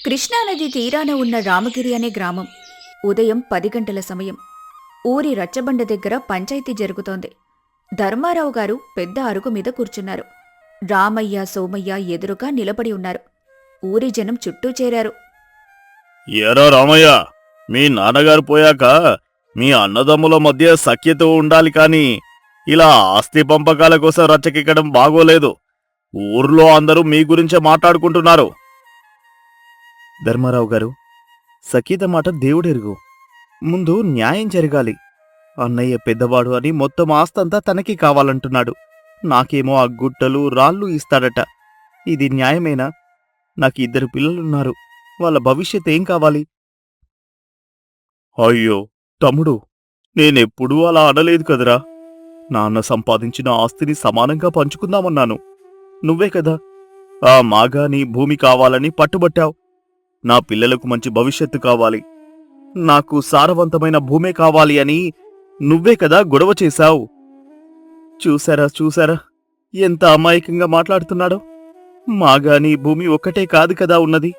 కృష్ణానది తీరాన ఉన్న రామగిరి అనే గ్రామం. ఉదయం 10 గంటల సమయం. ఊరి రచ్చబండ దగ్గర పంచాయతీ జరుగుతోంది. ధర్మారావు గారు పెద్ద అరుగు మీద కూర్చున్నారు. రామయ్య, సోమయ్య ఎదురుగా నిలబడి ఉన్నారు. ఊరి జనం చుట్టూ చేరారు. ఏరా రామయ్య, మీ నాన్నగారు పోయాక మీ అన్నదమ్ముల మధ్య సఖ్యత ఉండాలి కాని ఇలా ఆస్తి పంపకాల కోసం రచ్చకెక్కడం బాగోలేదు. ఊర్లో అందరూ మీ గురించే మాట్లాడుకుంటున్నారు. ధర్మారావు గారు, సఖ్యత మాట దేవుడెరుగు. ముందు న్యాయం జరగాలి. అన్నయ్య పెద్దవాడు అని మొత్తం ఆస్తంతా తనకి కావాలంటున్నాడు. నాకేమో ఆ గుట్టలు రాళ్ళు ఇస్తాడట. ఇది న్యాయమేనా? నాకు 2 పిల్లలున్నారు. వాళ్ళ భవిష్యత్ ఏం కావాలి? అయ్యో తమ్ముడు, నేనెప్పుడూ అలా అనలేదు కదరా. నాన్న సంపాదించిన ఆస్తిని సమానంగా పంచుకుందామన్నాను. నువ్వే కదా ఆ మాగాని భూమి కావాలని పట్టుబట్టావు. నా పిల్లలకు మంచి భవిష్యత్తు కావాలి, నాకు సారవంతమైన భూమే కావాలి అని నువ్వే కదా గొడవ చేశావు. చూసారా ఎంత అమాయకంగా మాట్లాడుతున్నాడో. మాగాని భూమి ఒక్కటే కాదు కదా ఉన్నది,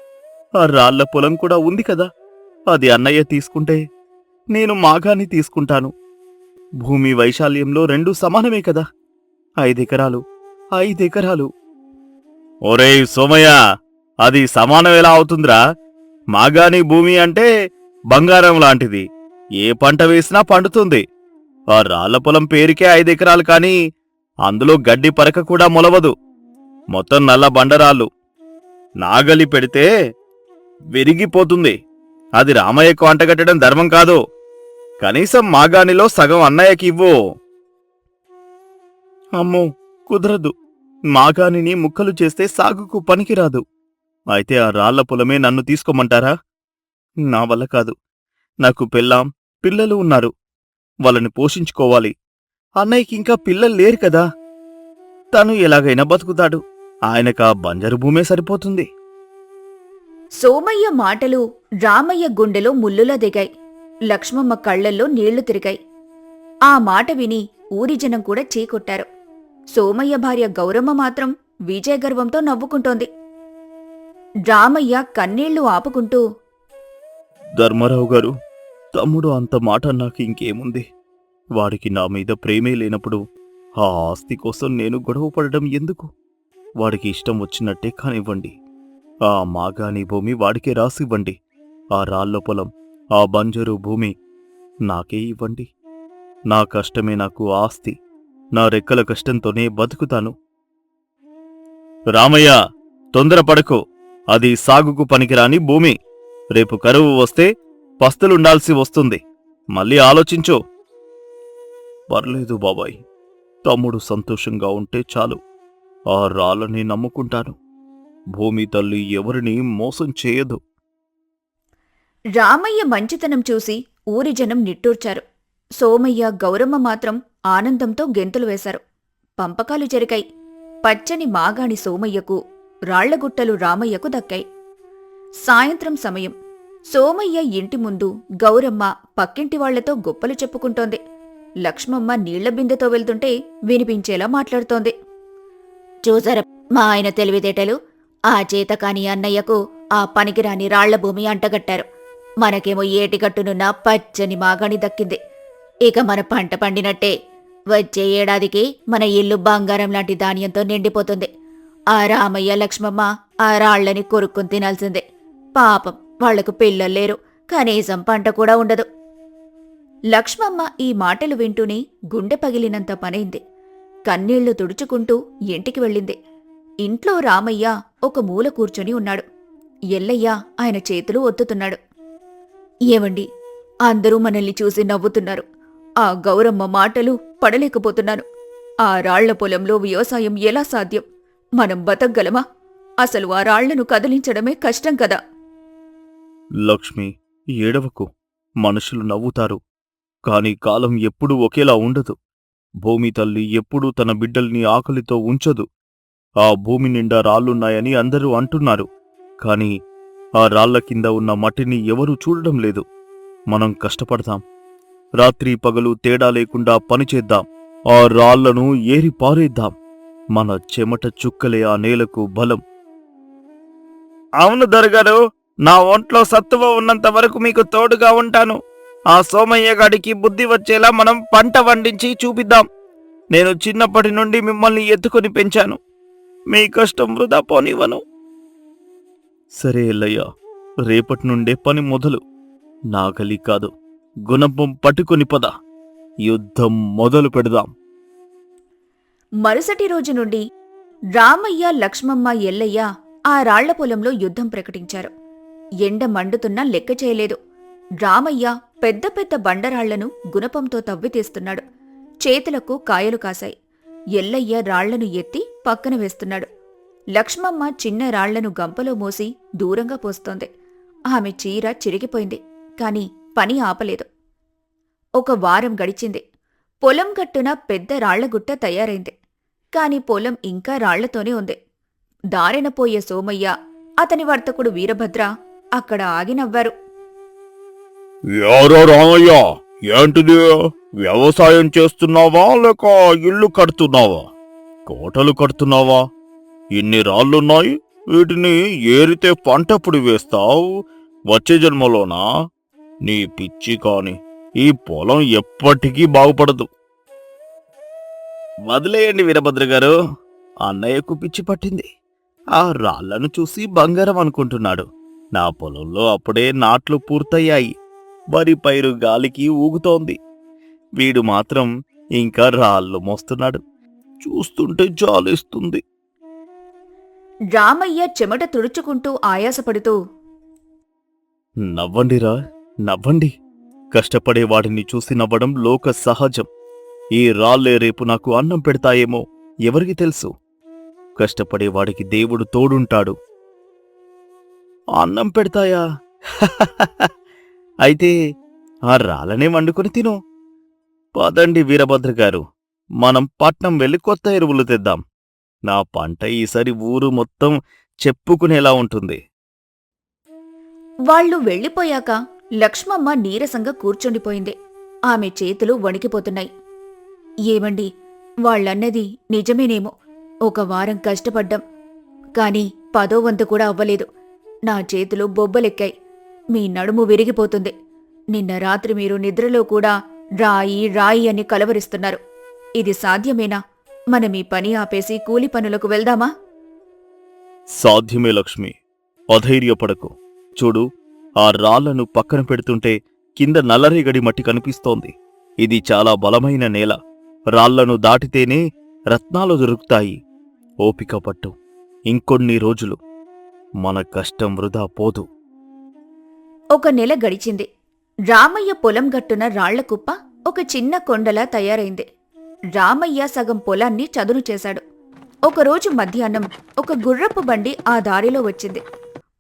ఆ రాళ్ల పొలం కూడా ఉంది కదా. అది అన్నయ్య తీసుకుంటే నేను మాగాని తీసుకుంటాను. భూమి వైశాల్యంలో 2 సమానమే కదా. 5 ఎకరాలు 5 ఎకరాలు. ఒరేయ్ సోమయ్య, అది సమానం ఎలా అవుతుందిరా? మాగాని భూమి అంటే బంగారం లాంటిది. ఏ పంట వేసినా పండుతుంది. ఆ రాళ్ల పొలం పేరుకే 5 ఎకరాలు కాని అందులో గడ్డి పరక కూడా మొలవదు. మొత్తం నల్ల బండరాళ్ళు. నాగలి పెడితే విరిగిపోతుంది. అది రామయ్యకు అంటగట్టడం ధర్మం కాదు. కనీసం మాగానిలో సగం అన్నయ్యకి ఇవ్వు. అమ్మో, కుదరదు. మాగానిని ముక్కలు చేస్తే సాగుకు పనికిరాదు. అయితే ఆ రాళ్ల పొలమే నన్ను తీసుకోమంటారా? నా వల్ల కాదు. నాకు పెళ్ళాం, పిల్లలు ఉన్నారు. వాళ్ళని పోషించుకోవాలి. అన్నయ్యకి ఇంకా పిల్లలు లేరు కదా. తను ఎలాగైనా బతుకుతాడు. ఆయనకా బంజరు భూమే సరిపోతుంది. సోమయ్య మాటలు రామయ్య గుండెలో ముల్లులా దిగాయి. లక్ష్మమ్మ కళ్లల్లో నీళ్లు తిరిగాయి. ఆ మాట విని ఊరి జనం కూడా చీకొట్టారు. సోమయ్య భార్య గౌరమ్మ మాత్రం విజయగర్వంతో నవ్వుకుంటోంది. రామయ్య కన్నీళ్లు ఆపుకుంటూ, ధర్మారావు గారు, తమ్ముడు అంత మాట నాకు ఇంకేముంది. వాడికి నా మీద ప్రేమే లేనప్పుడు ఆ ఆస్తి కోసం నేను గొడవపడడం ఎందుకు? వాడికి ఇష్టం వచ్చినట్టే కానివ్వండి. ఆ మాగాని భూమి వాడికే రాసివ్వండి. ఆ రాళ్ల పొలం, ఆ బంజరు భూమి నాకే ఇవ్వండి. నా కష్టమే నాకు ఆస్తి. నా రెక్కల కష్టంతోనే బతుకుతాను. రామయ్య, తొందరపడకు. అది సాగుకు పనికిరాని భూమి. రేపు కరువు వస్తే పస్తులుండాల్సి వస్తుంది. మళ్ళీ ఆలోచించు. పర్లేదు బాబాయ్, తమ్ముడు సంతోషంగా ఉంటే చాలు. ఆ రాళ్ళని నమ్ముకుంటాను. భూమి తల్లి ఎవరిని మోసం చేయదు. రామయ్య మంచితనం చూసి ఊరి జనం నిట్టూర్చారు. సోమయ్య, గౌరమ్మ మాత్రం ఆనందంతో గెంతులు వేశారు. పంపకాలు జరిగాయి. పచ్చని మాగాణి సోమయ్యకు, రాళ్లగుట్టలు రామయ్యకు దక్కాయి. సాయంత్రం సమయం. సోమయ్య ఇంటి ముందు గౌరమ్మ పక్కింటి వాళ్లతో గొప్పలు చెప్పుకుంటోంది. లక్ష్మమ్మ నీళ్ల బిందెతో వెళ్తుంటే వినిపించేలా మాట్లాడుతోంది. చూసారా మా ఆయన తెలివితేటలు? ఆ చేతకాని అన్నయ్యకు ఆ పనికిరాని రాళ్ల భూమి అంటగట్టారు. మనకేమో ఏటిగట్టునున్న పచ్చని మాగాణి దక్కింది. ఇక మన పంట పండినట్టే. వచ్చే ఏడాదికి మన ఇల్లు బంగారం లాంటి ధాన్యంతో నిండిపోతుంది. ఆ రామయ్య, లక్ష్మమ్మ ఆ రాళ్లని కొరుక్కుని తినాల్సిందే. పాపం, వాళ్లకు పిల్లలు లేరు. కనీసం పంట కూడా ఉండదు. లక్ష్మమ్మ ఈ మాటలు వింటూనే గుండె పగిలినంత పనైంది. కన్నీళ్లు తుడుచుకుంటూ ఇంటికి వెళ్ళింది. ఇంట్లో రామయ్య ఒక మూల కూర్చొని ఉన్నాడు. ఎల్లయ్య ఆయన చేతులు ఒత్తుతున్నాడు. ఏమండి, అందరూ మనల్ని చూసి నవ్వుతున్నారు. ఆ గౌరమ్మ మాటలు పడలేకపోతున్నాను. ఆ రాళ్ల పొలంలో వ్యవసాయం ఎలా సాధ్యం? మనం బతకగలమా? అసలు ఆ రాళ్లను కదిలించడమే కష్టం కదా. లక్ష్మి, ఏడవకు. మనుషులు నవ్వుతారు, కాని కాలం ఎప్పుడూ ఒకేలా ఉండదు. భూమి తల్లి ఎప్పుడూ తన బిడ్డల్ని ఆకలితో ఉంచదు. ఆ భూమి నిండా రాళ్లున్నాయని అందరూ అంటున్నారు, కాని ఆ రాళ్ల కింద ఉన్న మట్టిని ఎవరూ చూడడం లేదు. మనం కష్టపడతాం. రాత్రి పగలు తేడా లేకుండా పనిచేద్దాం. ఆ రాళ్లను ఏరి పారేద్దాం. మన చెమట చుక్కలే ఆ నేలకు బలం. అవును దొరగారు, నా ఒంట్లో సత్తువ ఉన్నంత వరకు మీకు తోడుగా ఉంటాను. ఆ సోమయ్య గాడికి బుద్ధి వచ్చేలా మనం పంట వండించి చూపిద్దాం. నేను చిన్నప్పటి నుండి మిమ్మల్ని ఎత్తుకొని పెంచాను. మీ కష్టం వృధా పోనివ్వను. సరే ఎల్లయ్య, రేపటి నుండే పని మొదలు. నాగలి కాదు, గుణపం పట్టుకొని పద. యుద్ధం మొదలు పెడదాం. మరుసటి రోజు నుండి రామయ్య, లక్ష్మమ్మ, ఎల్లయ్య ఆ రాళ్ల పొలంలో యుద్ధం ప్రకటించారు. ఎండ మండుతున్నా లెక్క చేయలేదు. రామయ్య పెద్ద పెద్ద బండరాళ్లను గుణపంతో తవ్వి తీస్తున్నాడు. చేతులకు కాయలు కాశాయి. ఎల్లయ్య రాళ్లను ఎత్తి పక్కన వేస్తున్నాడు. లక్ష్మమ్మ చిన్న రాళ్లను గంపలో మోసి దూరంగా పోస్తోంది. ఆమె చీర చిరిగిపోయింది, కాని పని ఆపలేదు. ఒక వారం గడిచింది. పొలం గట్టున పెద్ద రాళ్లగుట్ట తయారైంది. కాని పొలం ఇంకా రాళ్లతోనే ఉంది. దారిన పోయే సోమయ్య, అతని వర్తకుడు వీరభద్ర అక్కడ ఆగి నవ్వారు. యారో రామయ్య, ఏంటిది? వ్యవసాయం చేస్తున్నావా లేక ఇల్లు కడుతున్నావా? కోటలు కడుతున్నావా? ఇన్ని రాళ్లున్నాయి, వీటిని ఏరితే పంటప్పుడు వేస్తావు. వచ్చే జన్మలోనా? నీ పిచ్చి కాని, ఈ పొలం ఎప్పటికీ బాగుపడదు. వదిలేయండి వీరభద్ర గారు, అన్నయ్యకు పిచ్చి పట్టింది. ఆ రాళ్లను చూసి బంగారం అనుకుంటున్నాడు. నా పొలంలో అప్పుడే నాట్లు పూర్తయ్యాయి. వరి పైరు గాలికి ఊగుతోంది. వీడు మాత్రం ఇంకా రాళ్ళు మోస్తున్నాడు. చూస్తుంటే జాలేస్తుంది. రామయ్య చెమట తుడుచుకుంటూ ఆయాసపడుతూ, నవ్వండిరా, నవ్వండి. కష్టపడేవాడిని చూసి నవ్వడం లోక సహజం. ఈ రాళ్లే రేపు నాకు అన్నం పెడతాయేమో ఎవరికి తెలుసు. కష్టపడేవాడికి దేవుడు తోడుంటాడు. అన్నం పెడతాయా? అయితే ఆ రాళ్ళనే వండుకొని తిను. పదండి వీరభద్ర గారు, మనం పట్నం వెళ్ళి కొత్త ఎరువులు తెద్దాం. నా పంట ఈసారి ఊరు మొత్తం చెప్పుకునేలా ఉంటుంది. వాళ్లు వెళ్లిపోయాక లక్ష్మమ్మ నీరసంగా కూర్చుండిపోయింది. ఆమె చేతులు వణికిపోతున్నాయి. ఏమండి, వాళ్లన్నది నిజమేనేమో. ఒక వారం కష్టపడ్డం, కాని 10వ వంతు కూడా అవ్వలేదు. నా చేతులు బొబ్బలెక్కాయి. మీ నడుము విరిగిపోతుంది. నిన్న రాత్రి మీరు నిద్రలో కూడా రాయి రాయి అని కలవరిస్తున్నారు. ఇది సాధ్యమేనా? మనం ఈ పని ఆపేసి కూలి పనులకు వెళ్దామా? సాధ్యమే లక్ష్మి, అధైర్యపడకు. చూడు, ఆ రాళ్లను పక్కన పెడుతుంటే కింద నల్లరేగడి మట్టి కనిపిస్తోంది. ఇది చాలా బలమైన నేల. రాళ్లను దాటితేనే రత్నాలు దొరుకుతాయి. ఓపిక పట్టు, ఇంకొన్ని రోజులు. మన కష్టం వృధా పోదు. ఒక నెల గడిచింది. రామయ్య పొలం గట్టున రాళ్ల కుప్ప ఒక చిన్న కొండలా తయారైంది. రామయ్య సగం పొలాన్ని చదును చేశాడు. ఒకరోజు మధ్యాహ్నం ఒక గుర్రపు బండి ఆ దారిలో వచ్చింది.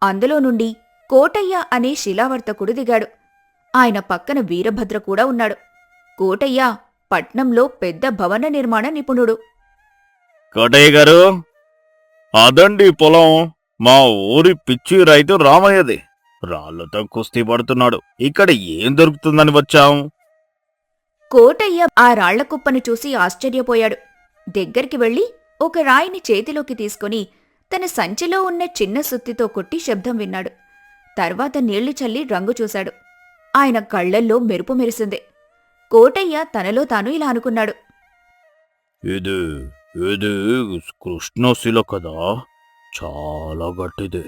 అందులో నుండి కోటయ్య అనే శిలావర్తకుడు దిగాడు. ఆయన పక్కన వీరభద్ర కూడా ఉన్నాడు. కోటయ్య పట్నంలో పెద్ద భవన నిర్మాణ నిపుణుడు. కోటయ్య గారు, అదండి పొలం. మా ఊరి పిచ్చి రైతు రామయ్యది. రాళ్లతో కుస్తీ పడుతున్నాడు. ఇక్కడ ఏం దొరుకుతుందని వచ్చాం? కోటయ్య ఆ రాళ్ల కుప్పను చూసి ఆశ్చర్యపోయాడు. దగ్గరికి వెళ్లి ఒక రాయిని చేతిలోకి తీసుకుని తన సంచిలో ఉన్న చిన్న సుత్తితో కొట్టి శబ్దం విన్నాడు. తర్వాత నీళ్లు చల్లి రంగు చూశాడు. ఆయన కళ్లల్లో మెరుపు మెరిసింది. కోటయ్య తనలో తాను ఇలా అనుకున్నాడు. ఇది ఇది కృష్ణశిల కదా, చాలా గట్టిది,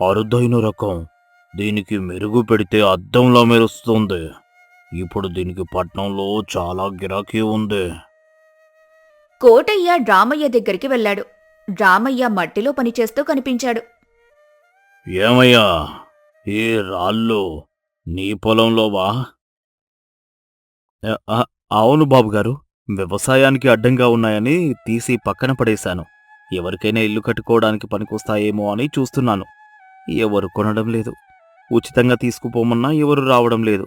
అరుదైన రకం. దీనికి మెరుగు పెడితే అద్దంలా మెరుస్తుంది. ఇప్పుడు దీనికి పట్నంలో చాలా గిరాకీ ఉంది. కోటయ్య రామయ్య దగ్గరికి వెళ్ళాడు. రామయ్య మట్టిలో పనిచేస్తూ కనిపించాడు. ఏమయ్యా, ఈ రాళ్ళు నీ పొలంలోవా? అవును బాబుగారు, వ్యవసాయానికి అడ్డంగా ఉన్నాయని తీసి పక్కన పడేశాను. ఎవరికైనా ఇల్లు కట్టుకోవడానికి పనికొస్తాయేమో అని చూస్తున్నాను. ఎవరు కొనడం లేదు. ఉచితంగా తీసుకుపోమన్నా ఎవరు రావడం లేదు.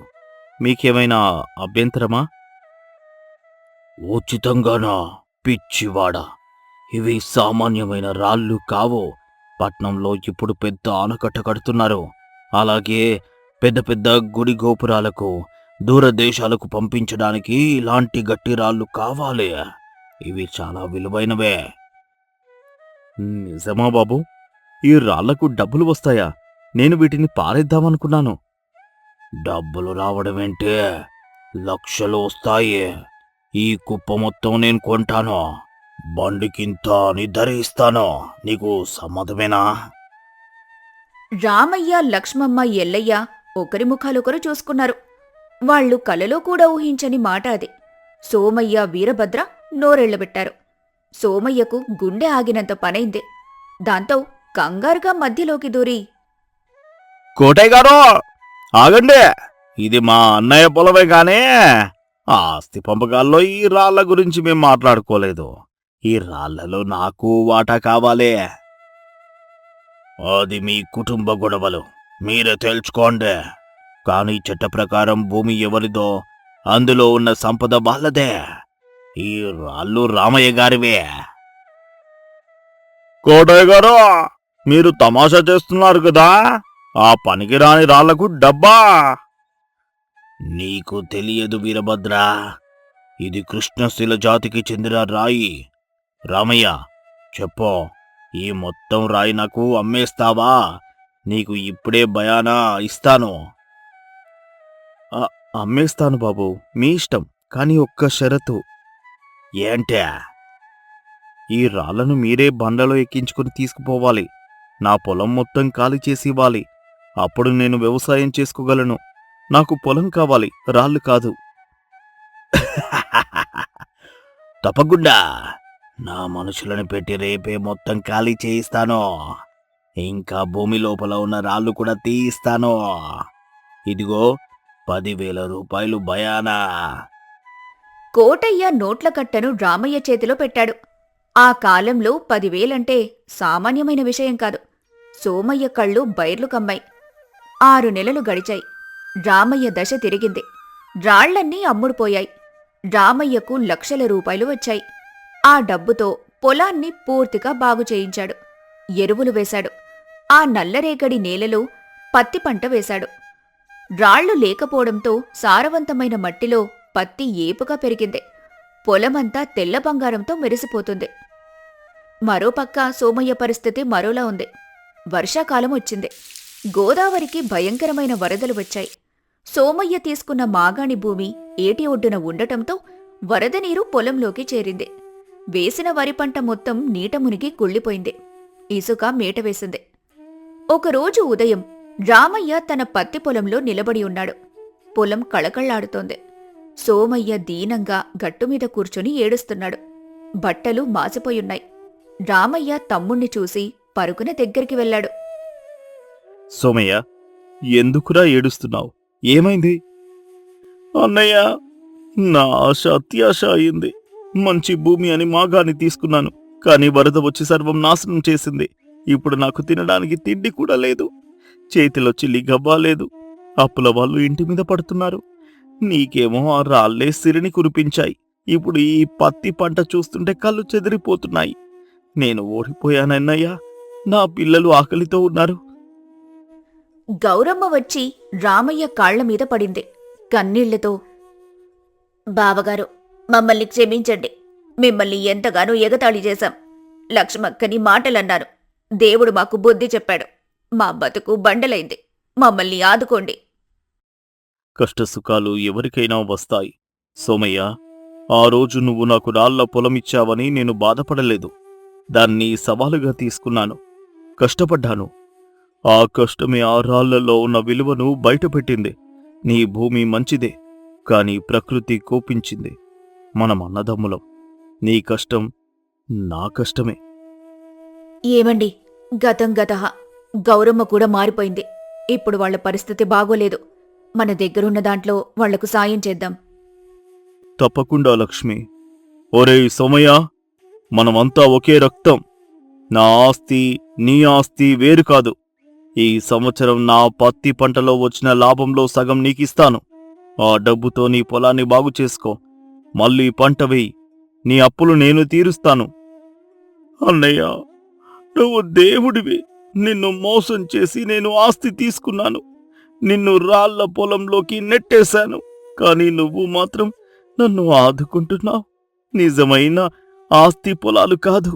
మీకేమైనా అభ్యంతరమా? ఉచితంగానా? పిచ్చివాడా, ఇవి సామాన్యమైన రాళ్ళు కావు. పట్నంలో ఇప్పుడు పెద్ద ఆనకట్ట కడుతున్నారు. అలాగే పెద్ద పెద్ద గుడి గోపురాలకు, దూరదేశాలకు పంపించడానికి ఇలాంటి గట్టి రాళ్ళు కావాలి. ఇవి చాలా విలువైనవే. నిజమా బాబు? ఈ రాళ్లకు డబ్బులు వస్తాయా? నేను వీటిని పారేద్దామనుకున్నాను. డబ్బులు రావడమేంటే, లక్షలు వస్తాయి. ఈ కుప్ప మొత్తం నేను కొంటాను. బండికింత అని ధర ఇస్తాను. నీకు సమ్మతమేనా? రామయ్య, లక్ష్మమ్మ, ఎల్లయ్య ఒకరి ముఖాలొకరు చూసుకున్నారు. వాళ్ళు కలలో కూడా ఊహించని మాట అది. సోమయ్య, వీరభద్ర నోరెళ్లబెట్టారు. సోమయ్యకు గుండె ఆగినంత పనైంది. దాంతో కంగారుగా మధ్యలోకి దూరి, కోటయ్య గారు, ఆగండి. ఇది మా అన్నయ్య పొలమే గానే ఆస్తి పంపకాల్లో ఈ రాళ్ల గురించి మేం మాట్లాడుకోలేదు. ఈ రాళ్లలో నాకు వాటా కావాలి. అది మీ కుటుంబ గొడవలు, మీరే తేల్చుకోండి. కానీ చట్ట ప్రకారం భూమి ఎవరిదో అందులో ఉన్న సంపద వాళ్ళదే. ఈ రాళ్ళు రామయ్య గారివే. కోటయ్య గారు, మీరు తమాషా చేస్తున్నారు కదా. ఆ పనికిరాని రాళ్లకు డబ్బా. నీకు తెలియదు వీరభద్ర, ఇది కృష్ణశిల జాతికి చెందిన రాయి. రామయ్య, చెప్పో, ఈ మొత్తం రాయి నాకు అమ్మేస్తావా? నీకు ఇప్పుడే బయానా ఇస్తాను. అమ్మేస్తాను బాబు, మీ ఇష్టం. కాని ఒక్క షరతు. ఏంటే? ఈ రాళ్లను మీరే బండ్లలో ఎక్కించుకుని తీసుకుపోవాలి. నా పొలం మొత్తం ఖాళీ చేసి ఇవ్వాలి. అప్పుడు నేను వ్యవసాయం చేసుకోగలను. నాకు పొలం కావాలి, రాళ్ళు కాదు. తప్పకుండా నా మనుషులను పెట్టి రేపే మొత్తం ఖాళీ చేయిస్తాను. ఇంకా భూమి లోపల ఉన్న రాళ్ళు కూడా తీయిస్తాను. ఇదిగో 10,000 రూపాయలు బయానా. కోటయ్య నోట్ల కట్టను రామయ్య చేతిలో పెట్టాడు. ఆ కాలంలో 10,000 సామాన్యమైన విషయం కాదు. సోమయ్య కళ్ళు బైర్లు కమ్మాయి. 6 నెలలు గడిచాయి. రామయ్య దశ తిరిగింది. రాళ్లన్నీ అమ్ముడుపోయాయి. రామయ్యకు లక్షల రూపాయలు వచ్చాయి. ఆ డబ్బుతో పొలాన్ని పూర్తిగా బాగు చేయించాడు. ఎరువులు వేశాడు. ఆ నల్లరేగడి నేలలో పత్తి పంట వేశాడు. రాళ్లు లేకపోవడంతో సారవంతమైన మట్టిలో పత్తి ఏపుగా పెరిగింది. పొలమంతా తెల్ల బంగారంతో మెరిసిపోతుంది. మరోపక్క సోమయ్య పరిస్థితి మరోలా ఉంది. వర్షాకాలం వచ్చింది. గోదావరికి భయంకరమైన వరదలు వచ్చాయి. సోమయ్య తీసుకున్న మాగాణి భూమి ఏటి ఒడ్డున ఉండటంతో వరద నీరు పొలంలోకి చేరింది. వేసిన వరి పంట మొత్తం నీట మునిగి కుళ్ళిపోయింది. ఇసుక మేట వేసింది. ఒకరోజు ఉదయం రామయ్య తన పత్తి పొలంలో నిలబడి ఉన్నాడు. పొలం కళకళ్లాడుతోంది. సోమయ్య దీనంగా గట్టుమీద కూర్చొని ఏడుస్తున్నాడు. బట్టలు మాసిపోయున్నాయి. రామయ్య తమ్ముణ్ణి చూసి పరుగున దగ్గరికి వెళ్ళాడు. సోమయ్య, ఎందుకురా ఏడుస్తున్నావు? ఏమైంది? అన్నయ్య, నా ఆశ అత్యాశ అయింది. మంచి భూమి అని మాగాని తీసుకున్నాను. కాని వరద వచ్చి సర్వం నాశనం చేసింది. ఇప్పుడు నాకు తినడానికి తిండి కూడా లేదు. చేతిలో చిల్లి గవ్వా లేదు. అప్పుల వాళ్ళు ఇంటి మీద పడుతున్నారు. నీకేమో ఆ రాళ్లే సిరిని కురిపించాయి. ఇప్పుడు ఈ పత్తి పంట చూస్తుంటే కళ్ళు చెదిరిపోతున్నాయి. నేను ఓడిపోయానన్నయ్యా. నా పిల్లలు ఆకలితో ఉన్నారు. గౌరమ్మ వచ్చి రామయ్య కాళ్లమీద పడింది కన్నీళ్లతో. బావగారు, మమ్మల్ని క్షమించండి. మిమ్మల్ని ఎంతగానో ఎగతాళి చేశాం. లక్ష్మక్కని మాటలన్నాను. దేవుడు మాకు బుద్ధి చెప్పాడు. మా బతుకు బండలైంది. మమ్మల్ని ఆదుకోండి. కష్టసుఖాలు ఎవరికైనా వస్తాయి. సోమయ్య, ఆ రోజు నువ్వు నాకు రాళ్ల పొలమిచ్చావని నేను బాధపడలేదు. దాన్ని సవాలుగా తీసుకున్నాను. కష్టపడ్డాను. ఆ కష్టమే ఆ రాళ్లలో ఉన్న విలువను బయటపెట్టింది. నీ భూమి మంచిదే, కాని ప్రకృతి కోపించింది. మనం అన్నదమ్ములం. నీ కష్టం నా కష్టమే. ఏమండి, గతం గతహ. గౌరమ్మ కూడా మారిపోయింది. ఇప్పుడు వాళ్ల పరిస్థితి బాగోలేదు. మన దగ్గరున్న దాంట్లో వాళ్లకు సాయం చేద్దాం. తప్పకుండా లక్ష్మి. ఒరేయ్ సోమయ్య, మనమంతా ఒకే రక్తం. నా ఆస్తి నీ ఆస్తి వేరు కాదు. ఈ సంవత్సరం నా పత్తి పంటలో వచ్చిన లాభంలో సగం నీకిస్తాను. ఆ డబ్బుతో నీ పొలాన్ని బాగు చేసుకో. మళ్ళీ పంట వేయి. నీ అప్పులు నేను తీరుస్తాను. అన్నయ్య, నువ్వు దేవుడివి. నిన్ను మోసం చేసి నేను ఆస్తి తీసుకున్నాను. నిన్ను రాళ్ల పొలంలోకి నెట్టేశాను. కాని నువ్వు మాత్రం నన్ను ఆదుకుంటున్నావు. నిజమైన ఆస్తి పొలాలు కాదు.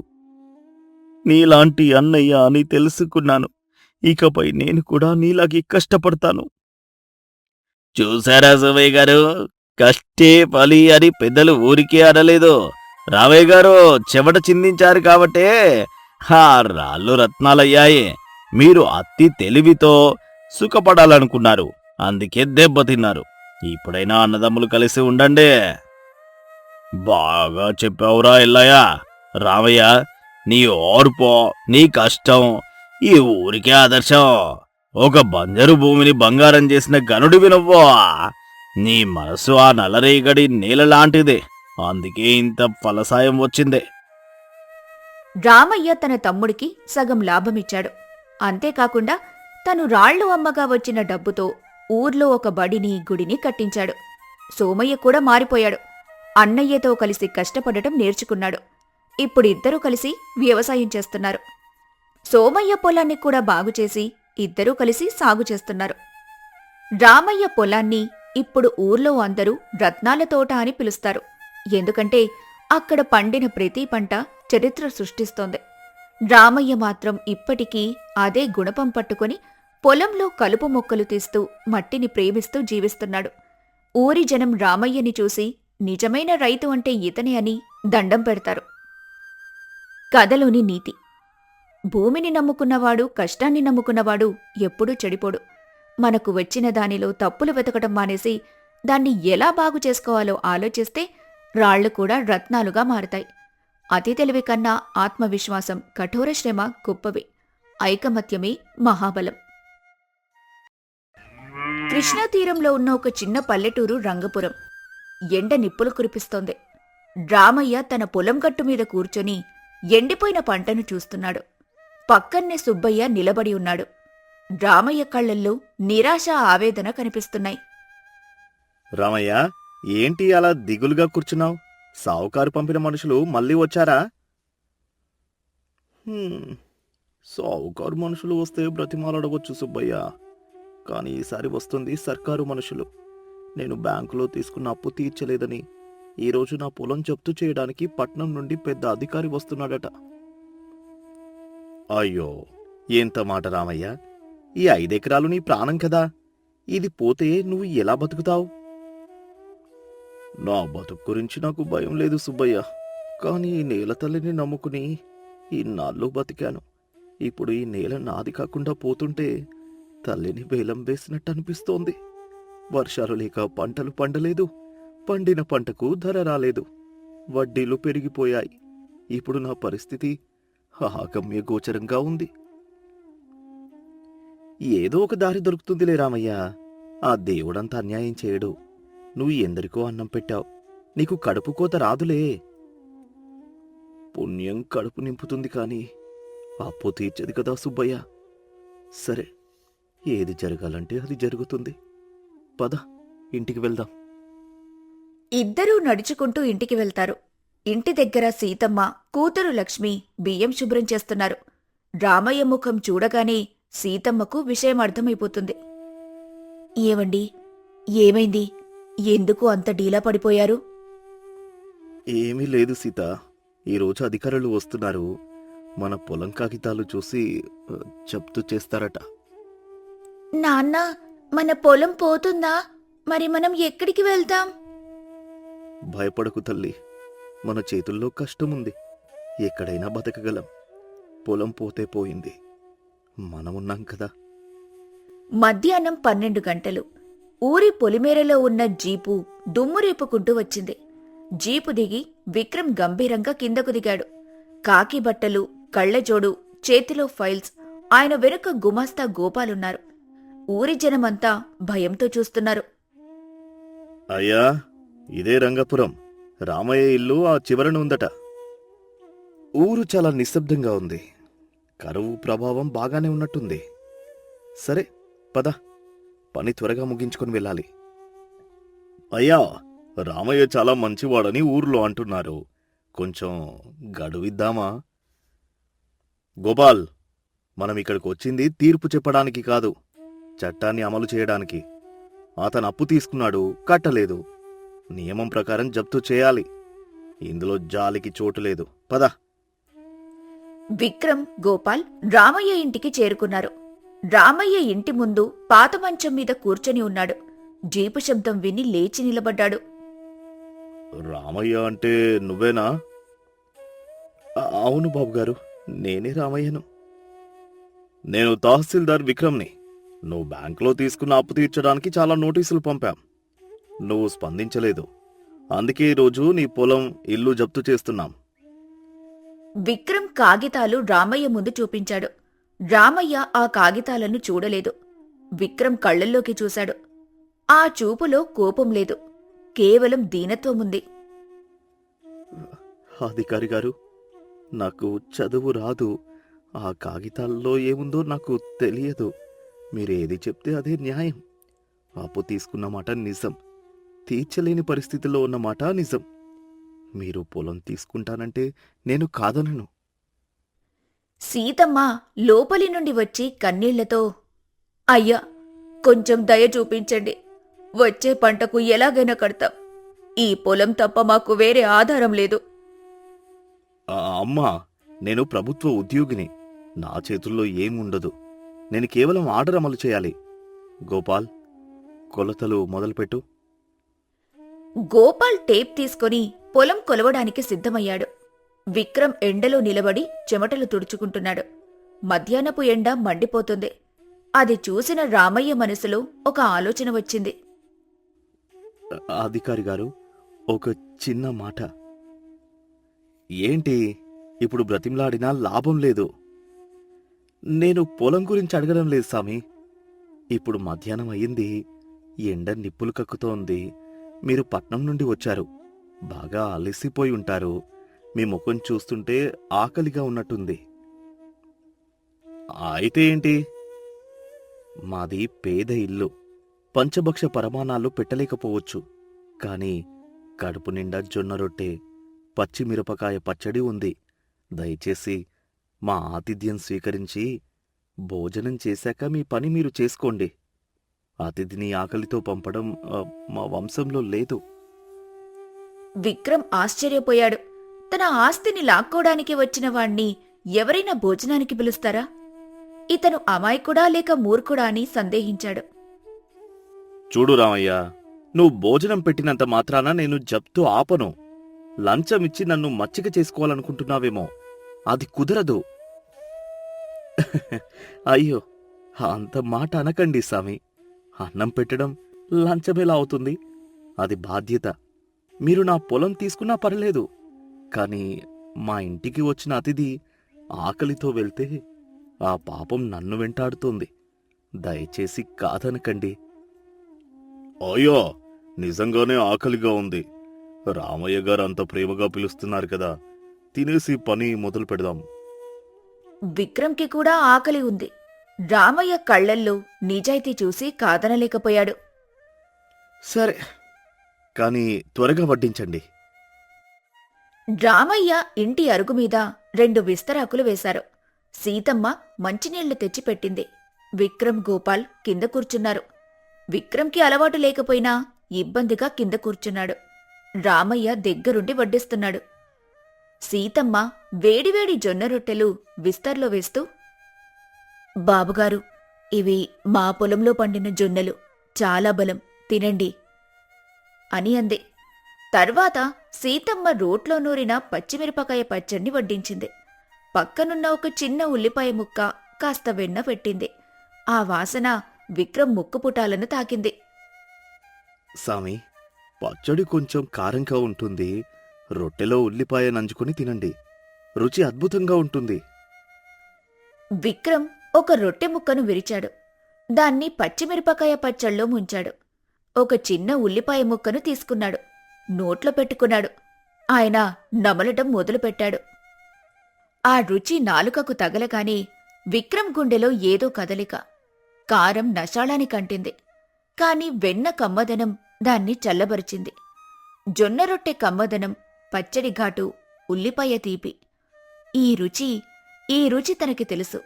నీలాంటి అన్నయ్య అని తెలుసుకున్నాను. ఇకపై నేను కూడా నీలాగే కష్టపడతాను. చూసారా సోమయ్య గారు, కష్టే ఫలి అని పెద్దలు ఊరికే అనలేదు. రామయ్య గారు చెమట చిందించారు కాబట్టే ఆ రాళ్ళు రత్నాలయ్యాయి. మీరు అతి తెలివితో సుఖపడాలనుకున్నారు, అందుకే దెబ్బతిన్నారు. ఇప్పుడైనా అన్నదమ్ములు కలిసి ఉండండి. బాగా చెప్పావురా ఎల్లయ్య. రామయ్య, నీ ఓర్పో, నీ కష్టం ఈ ఊరికే ఆదర్శం. ఒక బంజరు భూమిని బంగారం చేసిన గనుడివి నువ్వు. నీ మనసు ఆ నల్లరేగడి నేలలాంటిదే, అందుకే ఇంత ఫలసాయం వచ్చింది. రామయ్య తన తమ్ముడికి సగం లాభమిచ్చాడు. అంతేకాకుండా తను రాళ్లు అమ్మగా వచ్చిన డబ్బుతో ఊర్లో ఒక బడిని గుడిని కట్టించాడు. సోమయ్య కూడా మారిపోయాడు. అన్నయ్యతో కలిసి కష్టపడటం నేర్చుకున్నాడు. ఇప్పుడిద్దరూ కలిసి వ్యవసాయం చేస్తున్నారు. సోమయ్య పొలాన్ని కూడా బాగుచేసి ఇద్దరూ కలిసి సాగు చేస్తున్నారు. రామయ్య పొలాన్ని ఇప్పుడు ఊర్లో అందరూ రత్నాల తోట అని పిలుస్తారు. ఎందుకంటే అక్కడ పండిన ప్రతి పంట చరిత్ర సృష్టిస్తోంది. రామయ్య మాత్రం ఇప్పటికీ అదే గుణపం పట్టుకొని పొలంలో కలుపు మొక్కలు తీస్తూ మట్టిని ప్రేమిస్తూ జీవిస్తున్నాడు. ఊరి జనం రామయ్యని చూసి నిజమైన రైతు అంటే ఇతనే అని దండం పెడతారు. కథలోని నీతి: భూమిని నమ్ముకున్నవాడు, కష్టాన్ని నమ్ముకున్నవాడు ఎప్పుడూ చెడిపోడు. మనకు వచ్చిన దానిలో తప్పులు వెతకటం మానేసి దాన్ని ఎలా బాగు చేసుకోవాలో ఆలోచిస్తే రాళ్లు కూడా రత్నాలుగా మారతాయి. అతి తెలివి కన్నా ఆత్మవిశ్వాసం, కఠోర శ్రమ గొప్పవి. ఐకమత్యమే మహాబలం. కృష్ణా తీరంలో ఉన్న ఒక చిన్న పల్లెటూరు రంగపురం. ఎండ నిప్పులు కురిపిస్తోంది. రామయ్య తన పొలం గట్టు మీద కూర్చొని ఎండిపోయిన పంటను చూస్తున్నాడు. పక్కన్నే సుబ్బయ్య నిలబడి ఉన్నాడు. రామయ్య కళ్లల్లో నిరాశ, ఆవేదన కనిపిస్తున్నాయి. రామయ్య, ఏంటి అలా దిగులుగా కూర్చున్నావు? సావుకారు పంపిన మనుషులు మళ్ళీ వచ్చారా? సావుకారు మనుషులు వస్తే బ్రతిమాలడవచ్చు సుబ్బయ్య, కానీ ఈసారి వస్తుంది సర్కారు మనుషులు. నేను బ్యాంకులో తీసుకున్న అప్పు తీర్చలేదని ఈరోజు నా పొలం జప్తు చేయడానికి పట్నం నుండి పెద్ద అధికారి వస్తున్నాడట. అయ్యో, ఎంత మాట రామయ్య! ఈ 5 ఎకరాలు నీ ప్రాణం కదా, ఇది పోతే నువ్వు ఎలా బతుకుతావు? నా బతుకు గురించి నాకు భయం లేదు సుబ్బయ్య, కానీ ఈ నేల తల్లిని నమ్ముకుని ఇన్నాళ్ళు బతికాను. ఇప్పుడు ఈ నేల నాది కాకుండా పోతుంటే తల్లిని వేలం వేసినట్టు అనిపిస్తోంది. వర్షాలు లేక పంటలు పండలేదు, పండిన పంటకు ధర రాలేదు, వడ్డీలు పెరిగిపోయాయి. ఇప్పుడు నా పరిస్థితి ఆగమ్య గోచరంగా ఉంది. ఏదో ఒక దారి దొరుకుతుందిలే రామయ్య, ఆ దేవుడంత అన్యాయం చేయడు. నువ్వు ఎందరికో అన్నం పెట్టావు, నీకు కడుపు కోత రాదులే. పుణ్యం కడుపు నింపుతుంది కాని అప్పు తీర్చదు కదా సుబ్బయ్య. సరే, ఏది జరగాలంటే అది జరుగుతుంది. పద, ఇంటికి వెళ్దాం. ఇద్దరూ నడుచుకుంటూ ఇంటికి వెళ్తారు. ఇంటి దగ్గర సీతమ్మ, కూతురు లక్ష్మి బియ్యం శుభ్రం చేస్తున్నారు. రామయ్య ముఖం చూడగానే సీతమ్మకు విషయం అర్థమైపోతుంది. ఏవండి, ఏమైంది? ఎందుకు అంత డీలా పడిపోయారు? ఏమీ లేదు సీత, ఈరోజు అధికారులు వస్తున్నారు. మన పొలం కాగితాలు చూసి జప్తు చేస్తారట. నాన్న, మన పొలం పోతుందా? మరి మనం ఎక్కడికి వెళ్తాం? భయపడకు తల్లి, మన చేతుల్లో కష్టముంది, ఎక్కడైనా బతకగలం. పొలం పోతే పోయింది, మనమున్నాం కదా. మధ్యాహ్నం 12 గంటలు. ఊరి పొలిమేరలో ఉన్న జీపు దుమ్ము రేపుకుంటూ వచ్చింది. జీపు దిగి విక్రమ్ గంభీరంగా కిందకు దిగాడు. కాకి బట్టలు, కళ్లజోడు, చేతిలో ఫైల్స్. ఆయన వెనుక గుమాస్తా గోపాలున్నారు. ఊరి జనమంతా భయంతో చూస్తున్నారు. అయ్యా, ఇదే రంగపురం. రామయ్య ఇల్లు ఆ చివరన ఉందట. ఊరు చాలా నిశ్శబ్దంగా ఉంది. కరువు ప్రభావం బాగానే ఉన్నట్టుంది. సరే, పద, పని త్వరగా ముగించుకొని వెళ్ళాలి. అయ్యా, రామయ్య చాలా మంచివాడని ఊర్లో అంటున్నారు. కొంచెం గడువిద్దామా? గోపాల్, మనం ఇక్కడికి వచ్చింది తీర్పు చెప్పడానికి కాదు, చట్టాన్ని అమలు చేయడానికి. అతను అప్పు తీసుకున్నాడు, కట్టలేదు. నియమం ప్రకారం జప్తు చేయాలి. ఇందులో జాలికి చోటు లేదు. పద. విక్రమ్, గోపాల్ రామయ్య ఇంటికి చేరుకున్నారు. రామయ్య ఇంటి ముందు పాత మంచం మీద కూర్చొని ఉన్నాడు. జీపు శబ్దం విని లేచి నిలబడ్డాడు. రామయ్య అంటే నువ్వేనా? అవును బాబుగారు, నేనే రామయ్యను. నేను తహసీల్దార్ విక్రమ్ని. నువ్వు బ్యాంకులో తీసుకున్న అప్పు తీర్చడానికి చాలా నోటీసులు పంపాం. నువ్వు స్పందించలేదు. అందుకే ఈరోజు నీ పొలం, ఇల్లు జప్తు చేస్తున్నాం. విక్రమ్ కాగితాలు రామయ్య ముందు చూపించాడు. రామయ్య ఆ కాగితాలను చూడలేదు. విక్రమ్ కళ్ళల్లోకి చూశాడు. ఆ చూపులో కోపం లేదు, కేవలం దీనత్వముంది. అధికారి గారు, నాకు చదువు రాదు. ఆ కాగితాల్లో ఏముందో నాకు తెలియదు. మీరేది చెప్తే అదే న్యాయం. అప్పు తీసుకున్న మాట నిజం, తీర్చలేని పరిస్థితిలో ఉన్న మాట నిజం. మీరు పొలం తీసుకుంటానంటే నేను కాదనను. సీతమ్మ లోపలి నుండి వచ్చి కన్నీళ్లతో, అయ్యా, కొంచెం దయ చూపించండి. వచ్చే పంటకు ఎలాగైనా కడతాం. ఈ పొలం తప్ప మాకు వేరే ఆధారం లేదు. అమ్మా, నేను ప్రభుత్వ ఉద్యోగిని. నా చేతుల్లో ఏముండదు. నేను కేవలం ఆర్డర్ అమలు చేయాలి. గోపాల్, కొలతలు మొదలుపెట్టు. గోపాల్ టేప్ తీసుకొని పొలం కొలవడానికి సిద్ధమయ్యాడు. విక్రమ్ ఎండలో నిలబడి చెమటలు తుడుచుకుంటున్నాడు. మధ్యాహ్నపు ఎండ మండిపోతుంది. అది చూసిన రామయ్య మనసులో ఒక ఆలోచన వచ్చింది. అధికారి గారు, ఒక చిన్న మాట. ఏంటి? ఇప్పుడు బ్రతిమలాడినా లాభం లేదు. నేను పొలం గురించి అడగడం లేదు సామి. ఇప్పుడు మధ్యాహ్నం అయ్యింది. ఎండ నిప్పులు కక్కుతోంది. మీరు పట్నం నుండి వచ్చారు. బాగా అలసిపోయి ఉంటారు. మీ ముఖం చూస్తుంటే ఆకలిగా ఉన్నట్టుంది. అయితే ఏంటి? మాది పేద ఇల్లు. పంచభక్ష పరమాణాలు పెట్టలేకపోవచ్చు. కాని కడుపు నిండా జొన్న రొట్టె, పచ్చిమిరపకాయ పచ్చడి ఉంది. దయచేసి మా ఆతిథ్యం స్వీకరించి భోజనం చేశాక మీ పని మీరు చేసుకోండి. అతిథిని ఆకలితో పంపడం మా వంశంలో లేదు. విక్రమ్ ఆశ్చర్యపోయాడు. తన ఆస్తిని లాక్కోడానికి వచ్చిన వాణ్ణి ఎవరైనా భోజనానికి పిలుస్తారా? ఇతను అమాయకుడా లేక మూర్ఖుడా అని సందేహించాడు. చూడు రామయ్య, నువ్వు భోజనం పెట్టినంత మాత్రాన నేను జప్తు ఆపను. లంచమిచ్చి నన్ను మచ్చిక చేసుకోవాలనుకుంటున్నావేమో. అది కుదరదు. అయ్యో, అంత మాట అనకండి సామి. అన్నం పెట్టడం లంచమేలా అవుతుంది? అది బాధ్యత. మీరు నా పొలం తీసుకున్నా పర్లేదు. కాని మా ఇంటికి వచ్చిన అతిథి ఆకలితో వెళ్తే ఆ పాపం నన్ను వెంటాడుతోంది. దయచేసి కాదనకండి. అయ్యో, నిజంగానే ఆకలిగా ఉంది. రామయ్య గారు అంత ప్రేమగా పిలుస్తున్నారు కదా, తినేసి పని మొదలు పెడదాం. విక్రమ్కి కూడా ఆకలి ఉంది. రామయ్య కళ్లల్లో నిజాయితీ చూసి కాదనలేకపోయాడు. సరే, కాని త్వరగా వడ్డించండి. రామయ్య ఇంటి అరుగుమీద 2 విస్తరాకులు వేశారు. సీతమ్మ మంచినీళ్లు తెచ్చిపెట్టింది. విక్రమ్, గోపాల్ కింద కూర్చున్నారు. విక్రమ్కి అలవాటు లేకపోయినా ఇబ్బందిగా కింద కూర్చున్నాడు. రామయ్య దగ్గరుండి వడ్డిస్తున్నాడు. సీతమ్మ వేడివేడి జొన్న రొట్టెలు విస్తర్లో వేస్తూ, బాబుగారు, ఇవి మా పొలంలో పండిన జొన్నలు. చాలా బలం, తినండి అని అంది. తర్వాత సీతమ్మ రోట్లో నూరిన పచ్చిమిరపకాయ పచ్చడిని వడ్డించింది. పక్కనున్న ఒక చిన్న ఉల్లిపాయ ముక్క, కాస్త వెన్న పెట్టింది. ఆ వాసన విక్రమ్ ముక్కుపుటాలను తాకింది. సామి, పచ్చడి కొంచెం కారంగా ఉంటుంది. రొట్టెలో ఉల్లిపాయ నంచుకుని తినండి. రుచి అద్భుతంగా ఉంటుంది. విక్రమ్ ఒక రొట్టె ముక్కను విరిచాడు. దాన్ని పచ్చిమిరపకాయ పచ్చళ్ళలో ముంచాడు. ఒక చిన్న ఉల్లిపాయ ముక్కను తీసుకున్నాడు. నోట్లో పెట్టుకున్నాడు. ఆయన నమలటం మొదలుపెట్టాడు. ఆ రుచి నాలుకకు తగలగానే విక్రమ్ గుండెలో ఏదో కదలిక. కారం నషాళానికంటింది. కాని వెన్న కమ్మదనం దాన్ని చల్లబరిచింది. జొన్న రొట్టె కమ్మదనం, పచ్చడి ఘాటు, ఉల్లిపాయ తీపి. ఈ రుచి తనకి తెలుసు.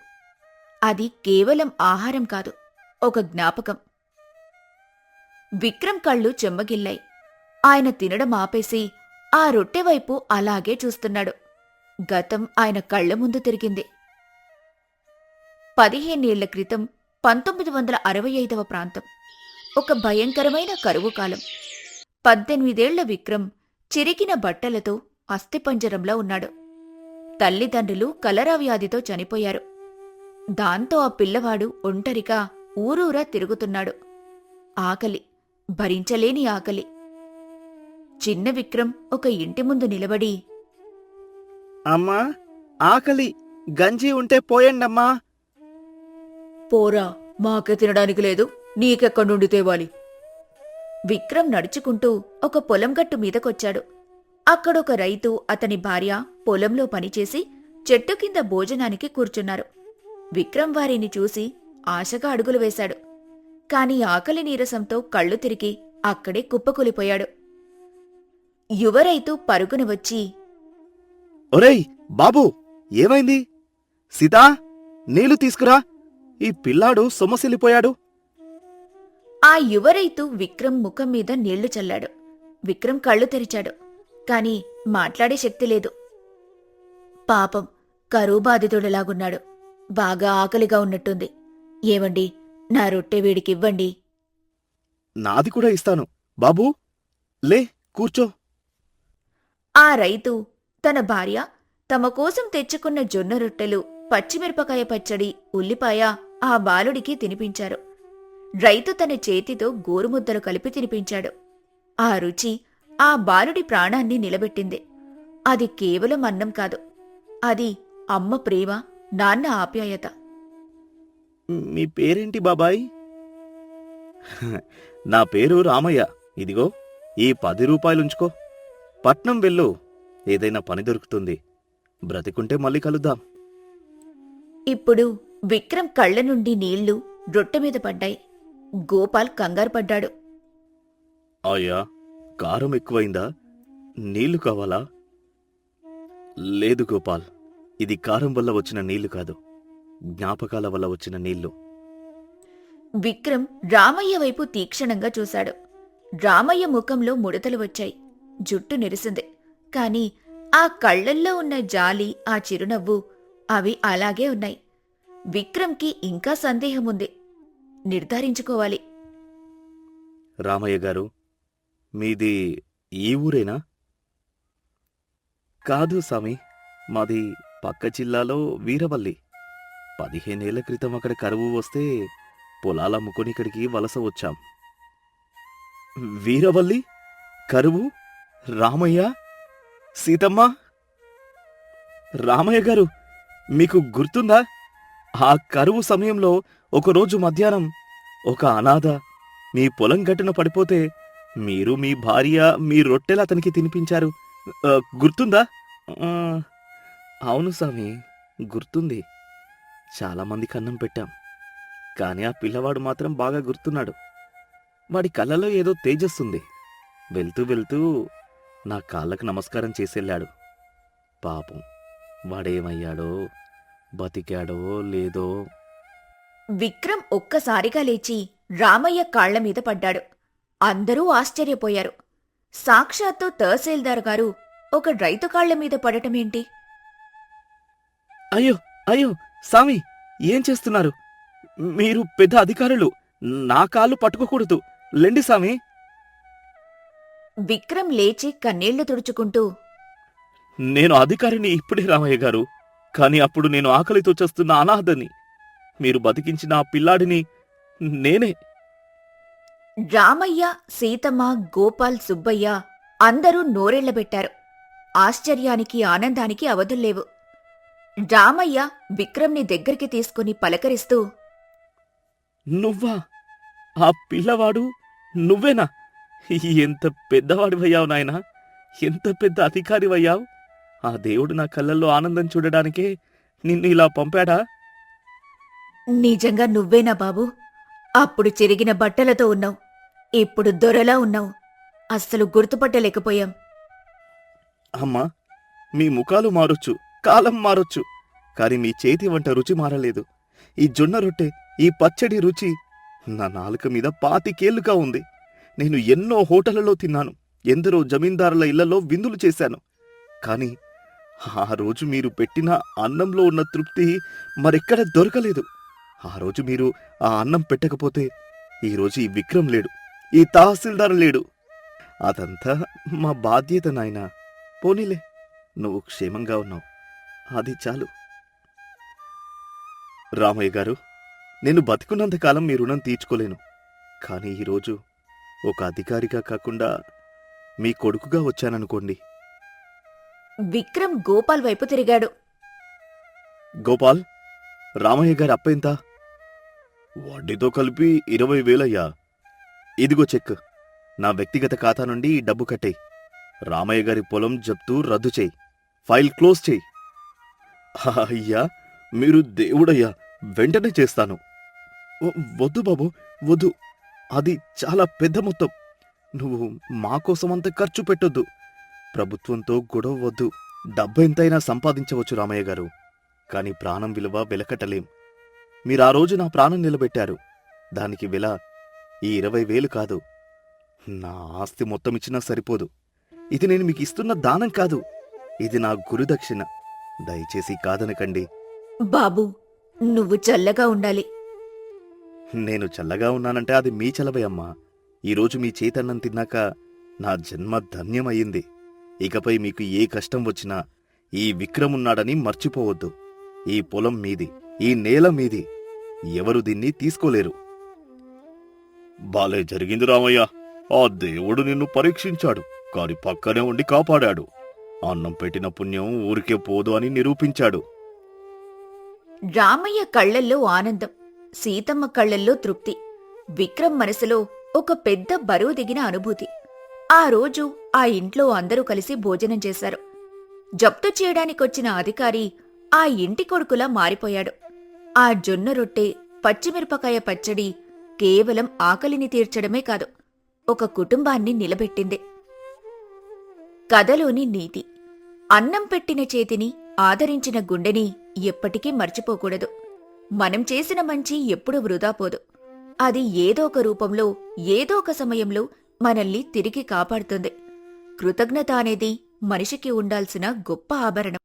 అది కేవలం ఆహారం కాదు, ఒక జ్ఞాపకం. విక్రమ్ కళ్ళు చెమ్మగిల్లాయి. ఆయన తినడం ఆపేసి ఆ రొట్టెవైపు అలాగే చూస్తున్నాడు. గతం ఆయన కళ్ల ముందు తిరిగింది. 15 ఏళ్ల క్రితం 1965వ ప్రాంతం. ఒక భయంకరమైన కరువు కాలం. 18 ఏళ్ల విక్రమ్ చిరిగిన బట్టలతో అస్థిపంజరంలో ఉన్నాడు. తల్లిదండ్రులు కలరా వ్యాధితో చనిపోయారు. దాంతో ఆ పిల్లవాడు ఒంటరిగా ఊరూరా తిరుగుతున్నాడు. ఆకలి, భరించలేని ఆకలి. చిన్న విక్రమ్ ఒక ఇంటి ముందు నిలబడి, అమ్మా, ఆకలి, గంజి ఉంటే పోయండమ్మా. పోరా, మాకే తినడానికి లేదు, నీకెక్కడి నుండి తేవాలి. విక్రమ్ నడుచుకుంటూ ఒక పొలం గట్టు మీదకొచ్చాడు. అక్కడొక రైతు, అతని భార్య పొలంలో పనిచేసి చెట్టు కింద భోజనానికి కూర్చున్నారు. విక్రమ్ వారిని చూసి ఆశగా అడుగులు వేశాడు. కాని ఆకలి నీరసంతో కళ్ళు తిరిగి అక్కడే కుప్పకూలిపోయాడు. యువ రైతు పరుగున వచ్చి, ఒరేయ్ బాబూ, ఏమైంది? సీతా, నీళ్లు తీసుకురా, ఈ పిల్లాడు సొమ్మసిల్లిపోయాడు. ఆ యువ రైతు విక్రమ్ ముఖం మీద నీళ్లు చల్లాడు. విక్రమ్ కళ్ళు తెరిచాడు. కాని మాట్లాడే శక్తి లేదు. పాపం, కరువు బాధితుడిలాగున్నాడు. బాగా ఆకలిగా ఉన్నట్టుంది. ఏవండి, నా రొట్టె వీడికివ్వండి. నాది కూడా ఇస్తాను. బాబూ, లే, కూర్చో. ఆ రైతు, తన భార్య తమ కోసం తెచ్చుకున్న జొన్న రొట్టెలు, పచ్చిమిరపకాయ పచ్చడి, ఉల్లిపాయ ఆ బాలుడికి తినిపించారు. రైతు తన చేతితో గోరుముద్దలు కలిపి తినిపించాడు. ఆ రుచి ఆ బాలుడి ప్రాణాన్ని నిలబెట్టింది. అది కేవలం అన్నం కాదు, అది అమ్మ ప్రేమ, నాన్న ఆప్యాయత. మీ పేరేంటి బాబాయ్? నా పేరు రామయ్య. ఇదిగో ఈ 10 రూపాయలుంచుకో. పట్నం వెళ్ళు, ఏదైనా పని దొరుకుతుంది. బ్రతికుంటే మళ్ళీ కలుద్దాం. ఇప్పుడు విక్రమ్ కళ్ల నుండి నీళ్లు రొట్టె మీద పడ్డాయి. గోపాల్ కంగారు పడ్డాడు. అయ్యా, కారం ఎక్కువైందా? నీళ్లు కావాలా? లేదు గోపాల్, ఇది కారం వల్ల వచ్చిన నీళ్లు కాదు, జ్ఞాపకాల వల్ల వచ్చిన నీళ్లు. విక్రమ్ రామయ్య వైపు తీక్షణంగా చూశాడు. రామయ్య ముఖంలో ముడతలు వచ్చాయి. జుట్టు నెరిసింది. కాని ఆ కళ్లల్లో ఉన్న జాలి, ఆ చిరునవ్వు, అవి అలాగే ఉన్నాయి. విక్రమ్కి ఇంకా సందేహముంది. నిర్ధారించుకోవాలి. రామయ్య గారు, మీది ఈ ఊరేనా? కాదు సామి, మాది పక్క జిల్లాలో వీరవల్లి. 15 ఏళ్ల క్రితం అక్కడ కరువు వస్తే పొలాలమ్ముకొని ఇక్కడికి వలస వచ్చాం. వీరవల్లి, కరువు, రామయ్య, సీతమ్మ. రామయ్య గారు, మీకు గుర్తుందా? ఆ కరువు సమయంలో ఒకరోజు మధ్యాహ్నం ఒక అనాథ మీ పొలం గట్టున పడిపోతే మీరు, మీ భార్య, మీ రొట్టెలు అతనికి తినిపించారు. గుర్తుందా? అవును స్వామి, గుర్తుంది. చాలామందికి అన్నం పెట్టాం. కానీ ఆ పిల్లవాడు మాత్రం బాగా గుర్తున్నాడు. వాడి కళ్ళలో ఏదో తేజస్సుంది. వెళ్తూ వెళ్తూ నా కాళ్ళకు నమస్కారం చేసెళ్ళాడు. పాపం, వాడేమయ్యాడో, బతికాడో లేదో. విక్రమ్ ఒక్కసారిగా లేచి రామయ్య కాళ్ల మీద పడ్డాడు. అందరూ ఆశ్చర్యపోయారు. సాక్షాత్తు తహసీల్దార్ గారు ఒక రైతు కాళ్ల మీద పడటమేంటి? అయ్యో అయ్యో సామి, ఏం చేస్తున్నారు? మీరు పెద్ద అధికారులు, నా కాళ్ళు పట్టుకోకూడదు. లెండి సామి. విక్రమ్ లేచి కన్నీళ్లు తుడుచుకుంటూ, నేను అధికారిని ఇప్పుడే రామయ్య గారు, కాని అప్పుడు నేను ఆకలితో చేస్తున్న అనాథని. మీరు బతికించిన ఆ పిల్లాడిని నేనే. రామయ్య, సీతమ్మ, గోపాల్, సుబ్బయ్య అందరూ నోరెళ్లబెట్టారు. ఆశ్చర్యానికి, ఆనందానికి అవధుల్లేవు. రామయ్య విక్రమ్ని దగ్గరికి తీసుకుని పలకరిస్తూ, నువ్వా? ఆ పిల్లవాడు నువ్వేనా? ఎంత పెద్దవాడివయ్యావు నాయనా, ఎంత పెద్ద అధికారివయ్యావు. ఆ దేవుడు నా కళ్ళల్లో ఆనందం చూడడానికే నిన్ను ఇలా పంపాడా? నిజంగా నువ్వేనా బాబూ? అప్పుడు చిరిగిన బట్టలతో ఉన్నావు, ఇప్పుడు దొరలా ఉన్నావు. అస్సలు గుర్తుపట్టలేకపోయాం. అమ్మా, మీ ముఖాలు మారొచ్చు, కాలం మారొచ్చు, కాని మీ చేతి వంట రుచి మారలేదు. ఈ జొన్న రొట్టె, ఈ పచ్చడి రుచి నా నాలుక మీద 25 ఏళ్లుగా ఉంది. నేను ఎన్నో హోటళ్లలో తిన్నాను, ఎందరో జమీందారుల ఇళ్లలో విందులు చేశాను. కాని ఆ రోజు మీరు పెట్టిన అన్నంలో ఉన్న తృప్తి మరెక్కడ దొరకలేదు. ఆ రోజు మీరు ఆ అన్నం పెట్టకపోతే ఈరోజు ఈ విక్రమ్ లేడు, ఈ తహసీల్దార్ లేడు. అదంతా మా బాధ్యత నాయనా. పోనీలే, నువ్వు క్షేమంగా ఉన్నావు, అది చాలు. రామయ్య గారు, నేను బతికున్నంతకాలం మీ రుణం తీర్చుకోలేను. కానీ ఈరోజు ఒక అధికారిగా కాకుండా మీ కొడుకుగా వచ్చాననుకోండి. విక్రమ్ గోపాల్ వైపు తిరిగాడు. గోపాల్, రామయ్య గారి అప్పెంత? వడ్డీతో కలిపి 20,000. ఇదిగో చెక్. నా వ్యక్తిగత ఖాతా నుండి ఈ డబ్బు కట్టేయ్. రామయ్య గారి పొలం జప్తు రద్దు చేయి. ఫైల్ క్లోజ్ చేయి. అయ్యా, మీరు దేవుడయ్యా, వెంటనే చేస్తాను. వద్దు బాబు, వద్దు. అది చాలా పెద్ద మొత్తం. నువ్వు మా కోసమంత ఖర్చు పెట్టొద్దు. ప్రభుత్వంతో గొడవ వద్దు. డబ్బెంతైనా సంపాదించవచ్చు రామయ్య గారు, కాని ప్రాణం విలువ వెలకట్టలేం. మీరా రోజు నా ప్రాణం నిలబెట్టారు. దానికి వెల ఈ 20,000 కాదు. నా ఆస్తి మొత్తం ఇచ్చినా సరిపోదు. ఇది నేను మీకు ఇస్తున్న దానం కాదు, ఇది నా గురుదక్షిణ. దయచేసి కాదనకండి. బాబూ, నువ్వు చల్లగా ఉండాలి. నేను చల్లగా ఉన్నానంటే అది మీ చలవే అమ్మా. ఈరోజు మీ చేతన్నం తిన్నాక నా జన్మ ధన్యమయ్యింది. ఇకపై మీకు ఏ కష్టం వచ్చినా ఈ విక్రమున్నాడని మర్చిపోవద్దు. ఈ పొలం మీది, ఈ నేల మీది. ఎవరు దీన్ని తీసుకోలేరు. బాలే జరిగింది రామయ్య. ఆ దేవుడు నిన్ను పరీక్షించాడు, కాని పక్కనే ఉండి కాపాడాడు. అన్నం పెట్టిన పుణ్యం ఊరికే పోదు అని నిరూపించాడు. రామయ్య కళ్లల్లో ఆనందం, సీతమ్మ కళ్లల్లో తృప్తి, విక్రమ్ మనసులో ఒక పెద్ద బరువు దిగిన అనుభూతి. ఆ రోజు ఆ ఇంట్లో అందరూ కలిసి భోజనం చేశారు. జప్తు చేయడానికొచ్చిన అధికారి ఆ ఇంటి కొడుకులా మారిపోయాడు. ఆ జొన్న రొట్టె, పచ్చిమిరపకాయ పచ్చడి కేవలం ఆకలిని తీర్చడమే కాదు, ఒక కుటుంబాన్ని నిలబెట్టింది. కథలోని నీతి: అన్నం పెట్టిన చేతిని, ఆదరించిన గుండెని ఎప్పటికీ మర్చిపోకూడదు. మనం చేసిన మంచి ఎప్పుడూ వృధా పోదు. అది ఏదో ఒక రూపంలో, ఏదో ఒక సమయంలో మనల్ని తిరిగి కాపాడుతుంది. కృతజ్ఞత అనేది మనిషికి ఉండాల్సిన గొప్ప ఆభరణం.